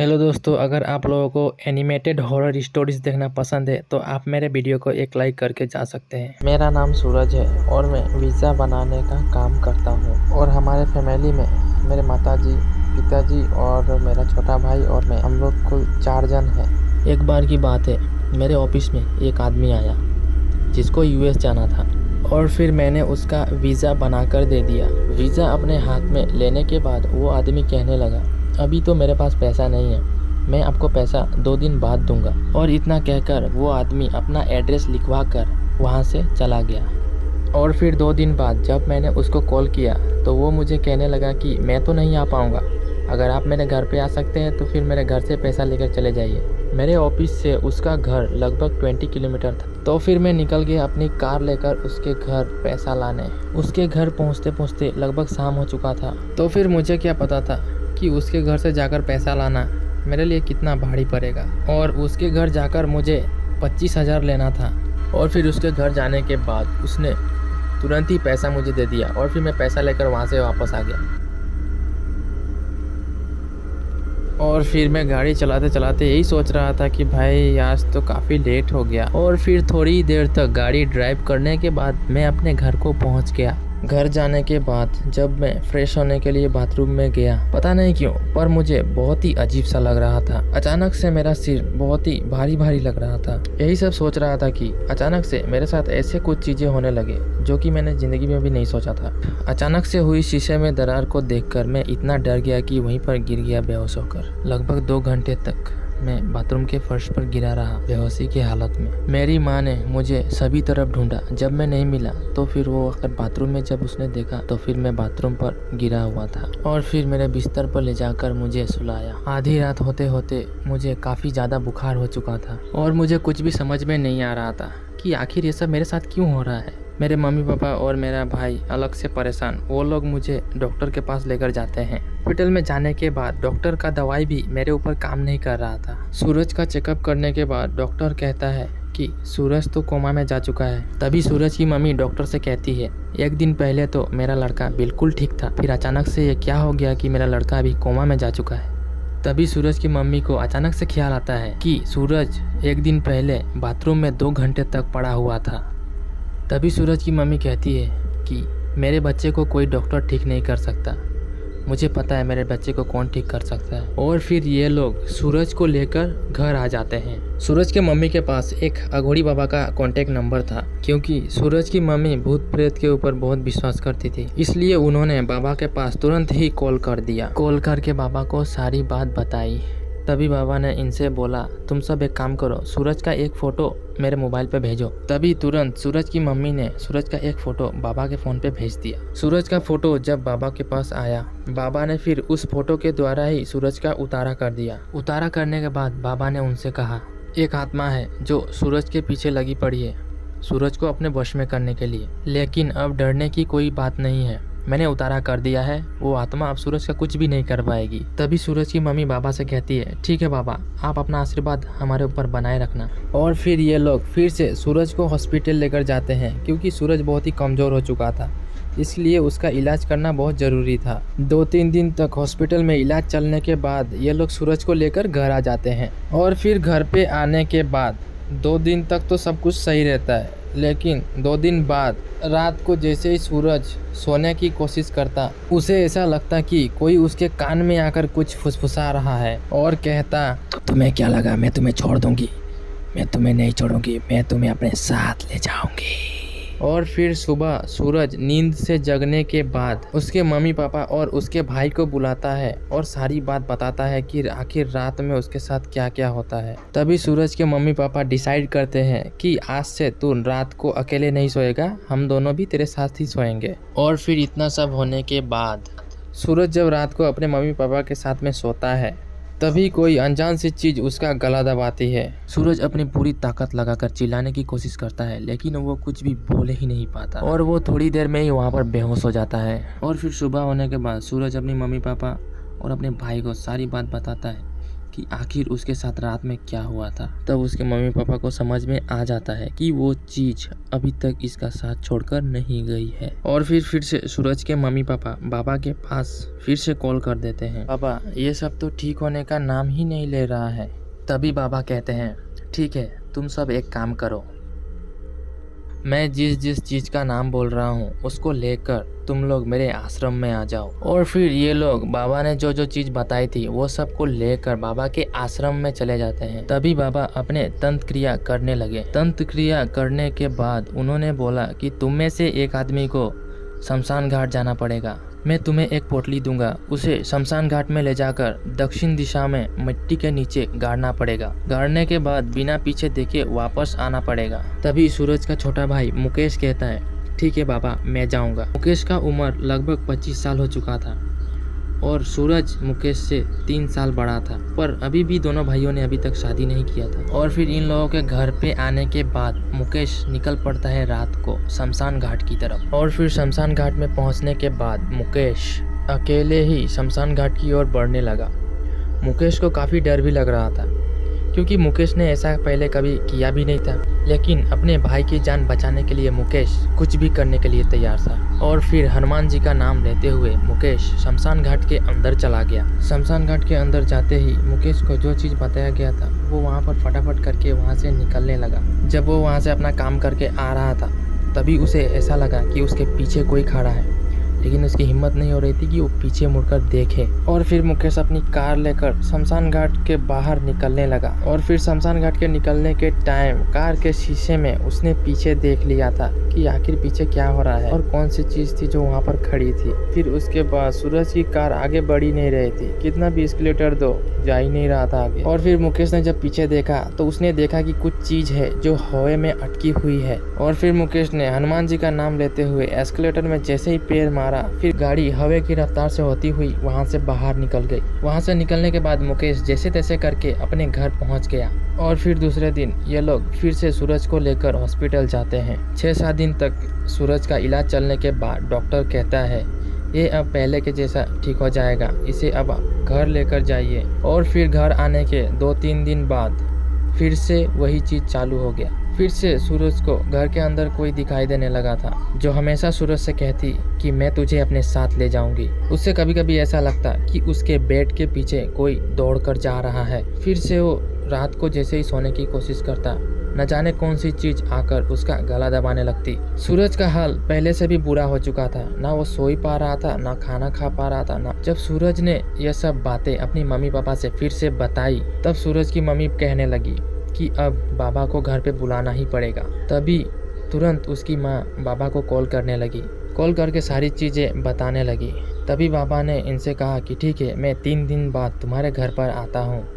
Hello दोस्तों, अगर आप लोगों को एनिमेटेड हॉरर स्टोरीज देखना पसंद है तो आप मेरे वीडियो को एक लाइक करके जा सकते हैं। मेरा नाम सूरज है और मैं वीज़ा बनाने का काम करता हूँ। और हमारे फैमिली में मेरे माताजी, पिताजी और मेरा छोटा भाई और मैं, हम लोग कुल 4 जन हैं। एक बार की बात है, मेरे ऑफिस में एक आदमी आया जिसको यूएस जाना था और फिर मैंने उसका वीज़ा बनाकर दे दिया। वीज़ा अपने हाथ में लेने के बाद वो आदमी कहने लगा, अभी तो मेरे पास पैसा नहीं है, मैं आपको पैसा 2 दिन बाद दूंगा। और इतना कहकर वो आदमी अपना एड्रेस लिखवा कर वहाँ से चला गया। और फिर 2 दिन बाद जब मैंने उसको कॉल किया तो वो मुझे कहने लगा कि मैं तो नहीं आ पाऊँगा, अगर आप मेरे घर पे आ सकते हैं तो फिर मेरे घर से पैसा लेकर चले जाइए। मेरे ऑफिस से उसका घर लगभग 20 किलोमीटर था। तो फिर मैं निकल गया अपनी कार लेकर उसके घर पैसा लाने। उसके घर पहुँचते पहुँचते लगभग शाम हो चुका था। तो फिर मुझे क्या पता था कि उसके घर से जाकर पैसा लाना मेरे लिए कितना भारी पड़ेगा। और उसके घर जाकर मुझे 25,000 लेना था। और फिर उसके घर जाने के बाद उसने तुरंत ही पैसा मुझे दे दिया और फिर मैं पैसा लेकर वहाँ से वापस आ गया। और फिर मैं गाड़ी चलाते चलाते यही सोच रहा था कि भाई आज तो काफ़ी लेट हो गया। और फिर थोड़ी देर तक गाड़ी ड्राइव करने के बाद मैं अपने घर को पहुँच गया। घर जाने के बाद जब मैं फ्रेश होने के लिए बाथरूम में गया, पता नहीं क्यों पर मुझे बहुत ही अजीब सा लग रहा था। अचानक से मेरा सिर बहुत ही भारी भारी लग रहा था। यही सब सोच रहा था कि अचानक से मेरे साथ ऐसे कुछ चीज़ें होने लगे जो कि मैंने ज़िंदगी में भी नहीं सोचा था। अचानक से हुई शीशे में दरार को देखकर मैं इतना डर गया कि वहीं पर गिर गया बेहोश होकर। लगभग 2 घंटे तक मैं बाथरूम के फर्श पर गिरा रहा बेहोशी की हालत में। मेरी माँ ने मुझे सभी तरफ ढूंढा, जब मैं नहीं मिला तो फिर वो आकर बाथरूम में जब उसने देखा तो फिर मैं बाथरूम पर गिरा हुआ था। और फिर मेरे बिस्तर पर ले जाकर मुझे सुलाया। आधी रात होते होते मुझे काफ़ी ज़्यादा बुखार हो चुका था और मुझे कुछ भी समझ में नहीं आ रहा था कि आखिर ये सब मेरे साथ क्यों हो रहा है। मेरे मम्मी पापा और मेरा भाई अलग से परेशान। वो लोग मुझे डॉक्टर के पास लेकर जाते हैं। हॉस्पिटल में जाने के बाद डॉक्टर का दवाई भी मेरे ऊपर काम नहीं कर रहा था। सूरज का चेकअप करने के बाद डॉक्टर कहता है कि सूरज तो कोमा में जा चुका है। तभी सूरज की मम्मी डॉक्टर से कहती है, 1 दिन पहले तो मेरा लड़का बिल्कुल ठीक था, फिर अचानक से ये क्या हो गया कि मेरा लड़का अभी कोमा में जा चुका है। तभी सूरज की मम्मी को अचानक से ख्याल आता है कि सूरज 1 दिन पहले बाथरूम में 2 घंटे तक पड़ा हुआ था। तभी सूरज की मम्मी कहती है कि मेरे बच्चे को कोई डॉक्टर ठीक नहीं कर सकता, मुझे पता है मेरे बच्चे को कौन ठीक कर सकता है। और फिर ये लोग सूरज को लेकर घर आ जाते हैं। सूरज के मम्मी के पास एक अघोरी बाबा का कॉन्टेक्ट नंबर था, क्योंकि सूरज की मम्मी भूत प्रेत के ऊपर बहुत विश्वास करती थी। इसलिए उन्होंने बाबा के पास तुरंत ही कॉल कर दिया। कॉल करके बाबा को सारी बात बताई। तभी बाबा ने इनसे बोला, तुम सब एक काम करो, सूरज का एक फ़ोटो मेरे मोबाइल पे भेजो। तभी तुरंत सूरज की मम्मी ने सूरज का एक फ़ोटो बाबा के फ़ोन पे भेज दिया। सूरज का फ़ोटो जब बाबा के पास आया, बाबा ने फिर उस फ़ोटो के द्वारा ही सूरज का उतारा कर दिया। उतारा करने के बाद बाबा ने उनसे कहा, एक आत्मा है जो सूरज के पीछे लगी पड़ी है सूरज को अपने वश में करने के लिए, लेकिन अब डरने की कोई बात नहीं है, मैंने उतारा कर दिया है, वो आत्मा अब सूरज का कुछ भी नहीं कर पाएगी। तभी सूरज की मम्मी बाबा से कहती है, ठीक है बाबा, आप अपना आशीर्वाद हमारे ऊपर बनाए रखना। और फिर ये लोग फिर से सूरज को हॉस्पिटल लेकर जाते हैं, क्योंकि सूरज बहुत ही कमज़ोर हो चुका था, इसलिए उसका इलाज करना बहुत ज़रूरी था। 2-3 दिन तक हॉस्पिटल में इलाज चलने के बाद ये लोग सूरज को लेकर घर आ जाते हैं। और फिर घर पे आने के बाद 2 दिन तक तो सब कुछ सही रहता है, लेकिन 2 दिन बाद रात को जैसे ही सूरज सोने की कोशिश करता, उसे ऐसा लगता कि कोई उसके कान में आकर कुछ फुसफुसा रहा है और कहता, तो तुम्हें क्या लगा मैं तुम्हें छोड़ दूंगी? मैं तुम्हें नहीं छोड़ूंगी, मैं तुम्हें अपने साथ ले जाऊंगी। और फिर सुबह सूरज नींद से जगने के बाद उसके मम्मी पापा और उसके भाई को बुलाता है और सारी बात बताता है कि आखिर रात में उसके साथ क्या क्या होता है। तभी सूरज के मम्मी पापा डिसाइड करते हैं कि आज से तू रात को अकेले नहीं सोएगा, हम दोनों भी तेरे साथ ही सोएंगे। और फिर इतना सब होने के बाद सूरज जब रात को अपने मम्मी पापा के साथ में सोता है, तभी कोई अनजान सी चीज़ उसका गला दबाती है। सूरज अपनी पूरी ताकत लगाकर चिल्लाने की कोशिश करता है, लेकिन वो कुछ भी बोल ही नहीं पाता और वो थोड़ी देर में ही वहाँ पर बेहोश हो जाता है। और फिर सुबह होने के बाद सूरज अपनी मम्मी पापा और अपने भाई को सारी बात बताता है कि आखिर उसके साथ रात में क्या हुआ था। तब उसके मम्मी पापा को समझ में आ जाता है कि वो चीज अभी तक इसका साथ छोड़कर नहीं गई है। और फिर से सूरज के मम्मी पापा बाबा के पास फिर से कॉल कर देते हैं। बाबा, ये सब तो ठीक होने का नाम ही नहीं ले रहा है। तभी बाबा कहते हैं, ठीक है, तुम सब एक काम करो, मैं जिस चीज का नाम बोल रहा हूँ उसको लेकर तुम लोग मेरे आश्रम में आ जाओ। और फिर ये लोग बाबा ने जो चीज बताई थी वो सबको लेकर बाबा के आश्रम में चले जाते हैं। तभी बाबा अपने तंत्र क्रिया करने लगे। तंत्र क्रिया करने के बाद उन्होंने बोला कि तुम में से एक आदमी को शमशान घाट जाना पड़ेगा। मैं तुम्हें एक पोटली दूंगा, उसे शमशान घाट में ले जाकर दक्षिण दिशा में मिट्टी के नीचे गाड़ना पड़ेगा। गाड़ने के बाद बिना पीछे देखे वापस आना पड़ेगा। तभी सूरज का छोटा भाई मुकेश कहता है, ठीक है बाबा, मैं जाऊंगा। मुकेश का उम्र लगभग 25 साल हो चुका था और सूरज मुकेश से 3 साल बड़ा था, पर अभी भी दोनों भाइयों ने अभी तक शादी नहीं किया था। और फिर इन लोगों के घर पे आने के बाद मुकेश निकल पड़ता है रात को शमशान घाट की तरफ। और फिर शमशान घाट में पहुंचने के बाद मुकेश अकेले ही शमशान घाट की ओर बढ़ने लगा। मुकेश को काफ़ी डर भी लग रहा था, क्योंकि मुकेश ने ऐसा पहले कभी किया भी नहीं था। लेकिन अपने भाई की जान बचाने के लिए मुकेश कुछ भी करने के लिए तैयार था। और फिर हनुमान जी का नाम लेते हुए मुकेश शमशान घाट के अंदर चला गया। शमशान घाट के अंदर जाते ही मुकेश को जो चीज़ बताया गया था वो वहाँ पर फटाफट करके वहाँ से निकलने लगा। जब वो वहाँ से अपना काम करके आ रहा था तभी उसे ऐसा लगा कि उसके पीछे कोई खड़ा है, लेकिन उसकी हिम्मत नहीं हो रही थी कि वो पीछे मुड़कर देखे। और फिर मुकेश अपनी कार लेकर शमशान घाट के बाहर निकलने लगा। और फिर शमशान घाट के निकलने के टाइम कार के शीशे में उसने पीछे देख लिया था कि आखिर पीछे क्या हो रहा है और कौन सी चीज थी जो वहाँ पर खड़ी थी। फिर उसके बाद सूरज की कार आगे बढ़ ही नहीं रही थी, कितना भी एस्केलेटर दो जा ही नहीं रहा था आगे। और फिर मुकेश ने जब पीछे देखा तो उसने देखा कि कुछ चीज है जो हवा में अटकी हुई है। और फिर मुकेश ने हनुमान जी का नाम लेते हुए एस्केलेटर में जैसे ही पैर मारा, फिर गाड़ी हवा की रफ्तार से होती हुई वहां से बाहर निकल गई। वहां से निकलने के बाद मुकेश जैसे तैसे करके अपने घर पहुंच गया। और फिर दूसरे दिन ये लोग फिर से सूरज को लेकर हॉस्पिटल जाते हैं। 6-7 दिन तक सूरज का इलाज चलने के बाद डॉक्टर कहता है ये अब पहले के जैसा ठीक हो जाएगा, इसे अब आप घर लेकर जाइए। और फिर घर आने के 2-3 दिन बाद फिर से वही चीज चालू हो गया। फिर से सूरज को घर के अंदर कोई दिखाई देने लगा था, जो हमेशा सूरज से कहती कि मैं तुझे अपने साथ ले जाऊंगी। उससे कभी कभी ऐसा लगता कि उसके बेड के पीछे कोई दौड़कर जा रहा है। फिर से वो रात को जैसे ही सोने की कोशिश करता, न जाने कौन सी चीज आकर उसका गला दबाने लगती। सूरज का हाल पहले से भी बुरा हो चुका था, ना वो सो ही पा रहा था, ना खाना खा पा रहा था। ना जब सूरज ने यह सब बातें अपनी मम्मी पापा से फिर से बताई, तब सूरज की मम्मी कहने लगी कि अब बाबा को घर पे बुलाना ही पड़ेगा। तभी तुरंत उसकी माँ बाबा को कॉल करने लगी, कॉल करके सारी चीज़ें बताने लगी। तभी बाबा ने इनसे कहा कि ठीक है, मैं 3 दिन बाद तुम्हारे घर पर आता हूँ।